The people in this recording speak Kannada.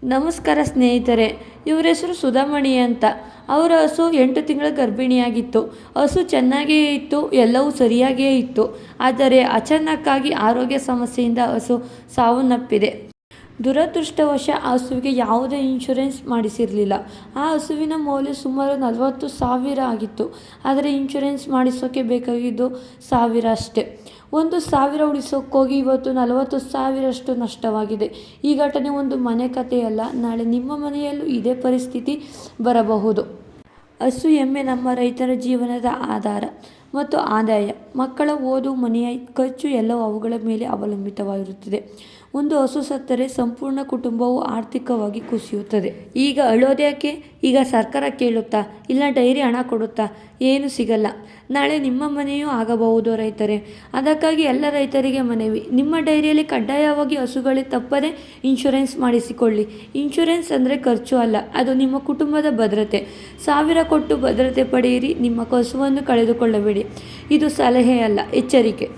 ನಮಸ್ಕಾರ ಸ್ನೇಹಿತರೆ, ಇವರ ಹೆಸರು ಸುಧಾಮಣಿ ಅಂತ. ಅವರ ಹಸು 8 ತಿಂಗಳ ಗರ್ಭಿಣಿಯಾಗಿತ್ತು. ಹಸು ಚೆನ್ನಾಗಿಯೇ ಇತ್ತು, ಎಲ್ಲವೂ ಸರಿಯಾಗಿಯೇ ಇತ್ತು. ಆದರೆ ಅಚಾನಕ್ಕಾಗಿ ಆರೋಗ್ಯ ಸಮಸ್ಯೆಯಿಂದ ಹಸು ಸಾವನ್ನಪ್ಪಿದೆ. ದುರದೃಷ್ಟವಶ ಆ ಹಸುವಿಗೆ ಯಾವುದೇ ಇನ್ಶೂರೆನ್ಸ್ ಮಾಡಿಸಿರಲಿಲ್ಲ. ಆ ಹಸುವಿನ ಮೌಲ್ಯ ಸುಮಾರು 40,000 ಆಗಿತ್ತು. ಆದರೆ ಇನ್ಶೂರೆನ್ಸ್ ಮಾಡಿಸೋಕೆ ಬೇಕಾಗಿದ್ದು 1,000 ಅಷ್ಟೇ. 1,000 ಉಳಿಸೋಕ್ಕೋಗಿ ಇವತ್ತು 40,000 ನಷ್ಟವಾಗಿದೆ. ಈ ಘಟನೆ ಒಂದು ಮನೆ ಕಥೆಯಲ್ಲ, ನಾಳೆ ನಿಮ್ಮ ಮನೆಯಲ್ಲೂ ಇದೇ ಪರಿಸ್ಥಿತಿ ಬರಬಹುದು. ಹಸು ಎಮ್ಮೆ ನಮ್ಮ ರೈತರ ಜೀವನದ ಆಧಾರ ಮತ್ತು ಆದಾಯ. ಮಕ್ಕಳ ಓದು, ಮನೆಯ ಖರ್ಚು ಎಲ್ಲವೂ ಅವುಗಳ ಮೇಲೆ ಅವಲಂಬಿತವಾಗಿರುತ್ತದೆ. ಒಂದು ಹಸು ಸತ್ತರೆ ಸಂಪೂರ್ಣ ಕುಟುಂಬವು ಆರ್ಥಿಕವಾಗಿ ಕುಸಿಯುತ್ತದೆ. ಈಗ ಅಳೋದ್ಯಾಕೆ? ಈಗ ಸರ್ಕಾರ ಕೇಳುತ್ತಾ? ಇಲ್ಲ ಡೈರಿ ಹಣ ಕೊಡುತ್ತಾ? ಏನು ಸಿಗಲ್ಲ. ನಾಳೆ ನಿಮ್ಮ ಮನೆಯೂ ಆಗಬಹುದು ರೈತರೇ. ಅದಕ್ಕಾಗಿ ಎಲ್ಲ ರೈತರಿಗೆ ಮನವಿ, ನಿಮ್ಮ ಡೈರಿಯಲ್ಲಿ ಕಡ್ಡಾಯವಾಗಿ ಹಸುಗಳಿಗೆ ತಪ್ಪದೆ ಇನ್ಶೂರೆನ್ಸ್ ಮಾಡಿಸಿಕೊಳ್ಳಿ. ಇನ್ಶೂರೆನ್ಸ್ ಅಂದರೆ ಖರ್ಚು ಅಲ್ಲ, ಅದು ನಿಮ್ಮ ಕುಟುಂಬದ ಭದ್ರತೆ. 1,000 ಕೊಟ್ಟು ಭದ್ರತೆ ಪಡೆಯಿರಿ, ನಿಮ್ಮ ಹಸುವನ್ನು ಕಳೆದುಕೊಳ್ಳಬೇಡಿ. ಇದು ಸಲಹೆ ಅಲ್ಲ, ಎಚ್ಚರಿಕೆ.